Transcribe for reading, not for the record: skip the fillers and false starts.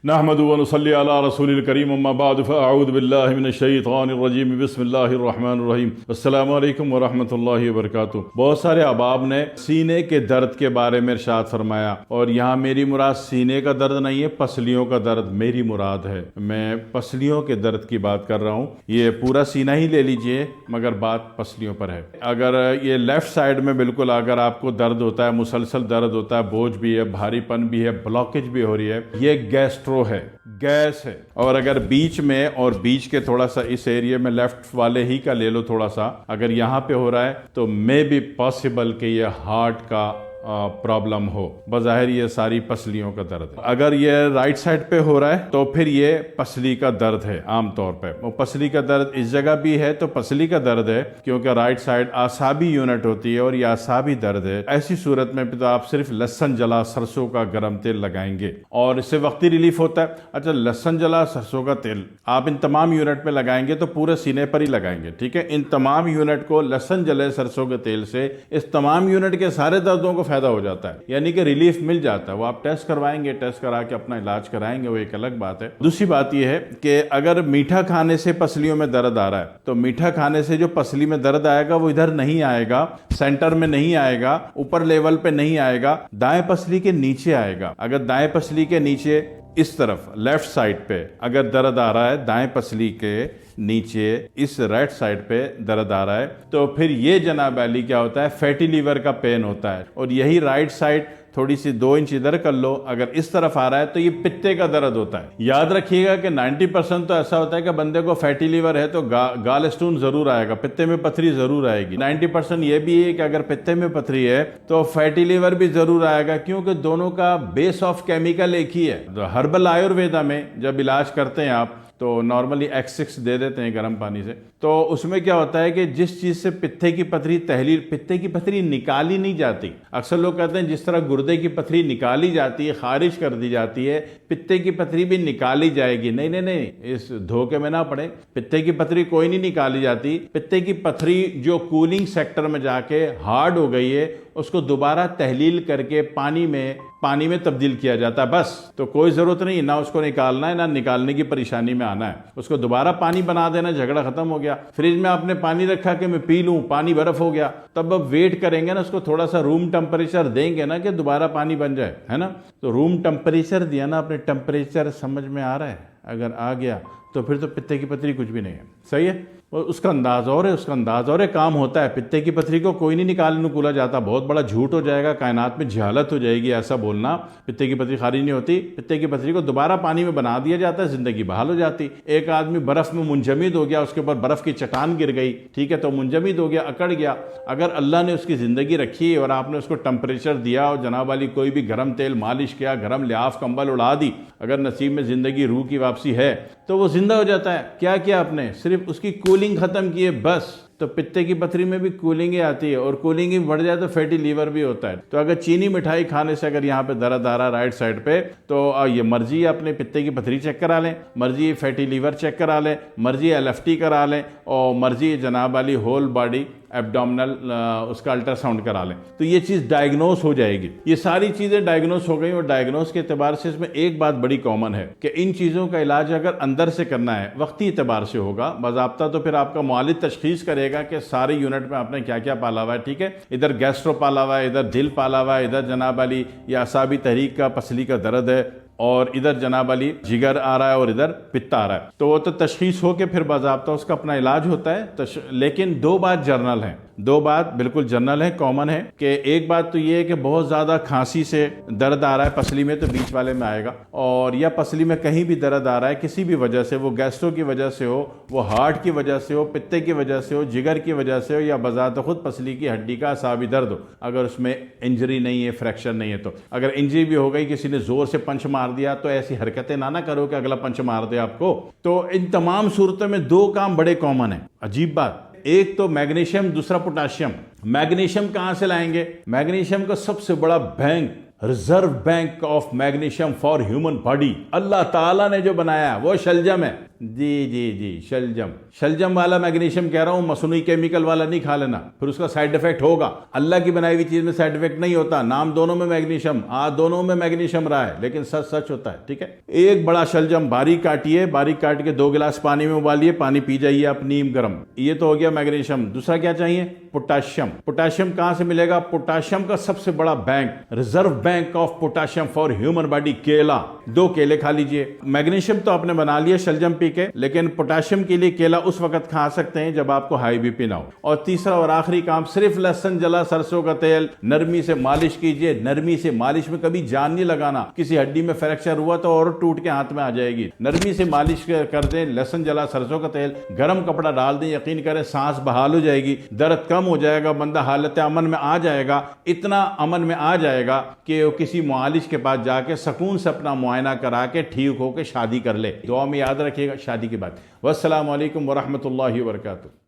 नहमदु व नुसल्ली अला रसूलिल करीम अम्मा बाद फ़अऊज़ु बिल्लाहि मिनश शैतानिर रजीम बिस्मिल्लाहिर रहमानिर रहीम अस्सलामु अलैकुम व रहमतुल्लाहि व बरकातुहू। बहुत सारे अहबाब ने सीने के दर्द के बारे में इरशाद फरमाया, और यहाँ मेरी मुराद सीने का दर्द नहीं है, पसलियों का दर्द मेरी मुराद है। मैं पसलियों के दर्द की बात कर रहा हूँ। ये पूरा सीना ही ले लीजिए, मगर बात पसलियों पर है। अगर ये लेफ्ट साइड में बिल्कुल अगर आपको दर्द होता है, मुसलसल दर्द होता है, बोझ भी है, भारीपन भी है, ब्लॉकेज भी हो रही है, ये गैस्ट्रो है, गैस है। और अगर बीच में और बीच के थोड़ा सा इस एरिया में लेफ्ट वाले ही का ले लो थोड़ा सा, अगर यहाँ पे हो रहा है तो मे बी पॉसिबल कि ये हार्ट का प्रॉब्लम हो। बज़ाहिर ये सारी पसलियों का दर्द है। अगर ये राइट साइड पे हो रहा है तो फिर ये पसली का दर्द है। आम तौर पे वो पसली का दर्द इस जगह भी है तो पसली का दर्द है, क्योंकि राइट साइड आसाबी यूनिट होती है और ये आसाबी दर्द है। ऐसी सूरत में तो आप सिर्फ लहसुन जला सरसों का गर्म तेल लगाएंगे और इससे वक्ती रिलीफ होता है। अच्छा, लहसुन जला सरसों का तेल आप इन तमाम यूनिट पे लगाएंगे तो पूरे सीने पर ही लगाएंगे, ठीक है। इन तमाम यूनिट को लहसुन जले सरसों के तेल से इस तमाम यूनिट के सारे दर्दों को फायदा हो जाता है, यानी कि रिलीफ मिल जाता है। वो आप टेस्ट करवाएंगे, टेस्ट करा के अपना इलाज कराएंगे, वो एक अलग बात है। दूसरी बात यह है कि अगर मीठा खाने से पसलियों में दर्द आ रहा है तो मीठा खाने से जो पसली में दर्द आएगा वो इधर नहीं आएगा, सेंटर में नहीं आएगा, ऊपर लेवल पे नहीं आएगा, दाएं पसली के नीचे आएगा। अगर दाएं पसली के नीचे इस तरफ लेफ्ट साइड पे अगर दर्द आ रहा है, दाएं पसली के नीचे इस राइट साइड पे दर्द आ रहा है, तो फिर ये जनाब अली क्या होता है, फैटी लीवर का पेन होता है। और यही राइट साइड थोड़ी सी 2 इंच इधर कर लो, अगर इस तरफ आ रहा है तो ये पित्ते का दर्द होता है। याद रखिएगा कि 90% तो ऐसा होता है कि बंदे को फैटी लीवर है तो गाल स्टोन जरूर आएगा, पित्ते में पथरी जरूर आएगी। 90% ये भी है कि अगर पित्ते में पथरी है तो फैटी लीवर भी जरूर आएगा, क्योंकि दोनों का बेस ऑफ केमिकल एक ही है। तो हर्बल आयुर्वेदा में जब इलाज करते हैं आप तो नॉर्मली X6 दे देते हैं गर्म पानी से, तो उसमें क्या होता है कि जिस चीज से पित्ते की पथरी तहलील, पित्ते की पथरी निकाली नहीं जाती। अक्सर लोग कहते हैं जिस तरह गुर्दे की पथरी निकाली जाती है, खारिज कर दी जाती है, पित्ते की पथरी भी निकाली जाएगी। नहीं नहीं नहीं, इस धोखे में ना पड़े। पित्ते की पथरी कोई नहीं निकाली जाती। पित्ते की पथरी जो कूलिंग सेक्टर में जाके हार्ड हो गई है उसको दोबारा तहलील करके पानी में तब्दील किया जाता है, बस। तो कोई जरूरत नहीं ना उसको निकालना है, ना निकालने की परेशानी में आना है। उसको दोबारा पानी बना देना, झगड़ा खत्म हो गया। फ्रिज में आपने पानी रखा कि मैं पी लूं, पानी बर्फ हो गया, तब अब वेट करेंगे ना, उसको थोड़ा सा रूम टेम्परेचर देंगे ना कि दोबारा पानी बन जाए, है ना। तो रूम टेम्परेचर दिया ना, अपने टेम्परेचर समझ में आ रहा है, अगर आ गया तो फिर तो पित्ते की पथरी कुछ भी नहीं है, सही है। और उसका अंदाज और है, उसका अंदाज और है, काम होता है। पित्ते की पथरी को कोई नहीं निकालने को जाता, बहुत बड़ा झूठ हो जाएगा, कायनात में जहालत हो जाएगी ऐसा बोलना। पित्ते की पथरी खारिज नहीं होती, पित्ते की पथरी को दोबारा पानी में बना दिया जाता है, जिंदगी बहाल हो जाती। एक आदमी बर्फ में मुंजमिद हो गया, उसके ऊपर बर्फ की चट्टान गिर गई, ठीक है, तो मुंजमिद हो गया, अकड़ गया। अगर अल्लाह ने उसकी जिंदगी रखी और आपने उसको टेम्परेचर दिया और जनाब वाली कोई भी गर्म तेल मालिश किया, गर्म लिहाफ कंबल उड़ा दी, अगर नसीब में जिंदगी रूह की वापसी है तो वो जिंदा हो जाता है। क्या किया आपने, सिर्फ उसकी कूलिंग खत्म की है, बस। तो पित्ते की पथरी में भी कूलिंग ही आती है, और कूलिंग ही बढ़ जाए तो फैटी लीवर भी होता है। तो अगर चीनी मिठाई खाने से अगर यहाँ पे दर्द आ रहा है राइट साइड पे, तो ये मर्जी अपने पित्ते की पथरी चेक करा लें, मर्जी फैटी लीवर चेक करा लें, मर्जी LFT करा लें, और मर्जी जनाब वाली होल बॉडी एब्डोमिनल उसका अल्ट्रासाउंड करा लें, तो ये चीज़ डायग्नोस हो जाएगी। ये सारी चीज़ें डायग्नोस हो गई, और डायग्नोस के एतबार से इसमें एक बात बड़ी कॉमन है कि इन चीज़ों का इलाज अगर अंदर से करना है, वक्ती एतबार से होगा बाज़ाब्ता, तो फिर आपका मुआलिज तशखीस करेगा कि सारे यूनिट में आपने क्या क्या पाला हुआ है, ठीक है। इधर गैस्ट्रो पाला हुआ है, इधर दिल पाला हुआ है, इधर जनाब वाली या असाबी तहरीक का पसली का दर्द है, और इधर जनाब अली जिगर आ रहा है, और इधर पित्ता आ रहा है। तो वो तो तशखीस हो के फिर बाज़ाब्ता उसका अपना इलाज होता है। लेकिन 2 बात जर्नल हैं, 2 बात बिल्कुल जनरल है, कॉमन है। कि एक बात तो ये है कि बहुत ज़्यादा खांसी से दर्द आ रहा है पसली में, तो बीच वाले में आएगा। और या पसली में कहीं भी दर्द आ रहा है किसी भी वजह से, वो गैस्ट्रो की वजह से हो, वो हार्ट की वजह से हो, पित्ते की वजह से हो, जिगर की वजह से हो, या बजात खुद पसली की हड्डी का असाबी दर्द हो, अगर उसमें इंजरी नहीं है, फ्रैक्चर नहीं है। तो अगर इंजरी भी हो गई, किसी ने जोर से पंच मार दिया, तो ऐसी हरकतें ना करो कि अगला पंच मार दे आपको। तो इन तमाम सूरतों में 2 काम बड़े कॉमन है। अजीब बात, एक तो मैग्नीशियम, दूसरा पोटाशियम। मैग्नीशियम कहां से लाएंगे? मैग्नीशियम का सबसे बड़ा bank, reserve bank of magnesium for human body, अल्लाह ताला ने जो बनाया है वो शलजम है। जी जी जी, शलजम, शलजम वाला मैग्नीशियम कह रहा हूँ, मसनूई केमिकल वाला नहीं खा लेना, फिर उसका साइड इफेक्ट होगा। अल्लाह की बनाई हुई चीज में साइड इफेक्ट नहीं होता। नाम दोनों में मैग्नीशियम, दोनों में मैग्नीशियम रहा है, लेकिन सच सच होता है। ठीक है, एक बड़ा शलजम बारीक काटिए, बारीक काट के 2 गिलास पानी में उबालिए, पानी पी जाइए आप नीम गर्म। ये तो हो गया मैग्नीशियम। दूसरा क्या चाहिए? पोटाशियम। पोटाशियम कहां से मिलेगा? पोटाशियम का सबसे बड़ा bank, reserve bank of potassium for human body, केला। 2 केले खा लीजिए। मैग्नीशियम तो आपने बना लिया शलजम पी के, लेकिन पोटाशियम के लिए केला उस वक्त खा सकते हैं जब आपको हाई बीपी ना हो। और तीसरा और आखिरी काम, सिर्फ लहसुन जला सरसों का तेल नरमी से मालिश कीजिए। नरमी से मालिश में कभी जान नहीं लगाना। किसी हड्डी में फ्रैक्चर हुआ तो और टूट के हाथ में आ जाएगी। नरमी से मालिश कर दें, लहसुन जला सरसों का तेल, गर्म कपड़ा डाल दें, यकीन करें सांस बहाल हो जाएगी, दर्द कम हो जाएगा, बंदा हालत अमन में आ जाएगा। इतना अमन में आ जाएगा कि वो किसी मुआलिज के पास जाके सुकून से अपना मुआयना करा के ठीक होकर शादी कर ले। दुआ में याद रखिएगा शादी के बाद। वस्सलामु अलैकुम वरहमतुल्लाहि वबरकातुहू।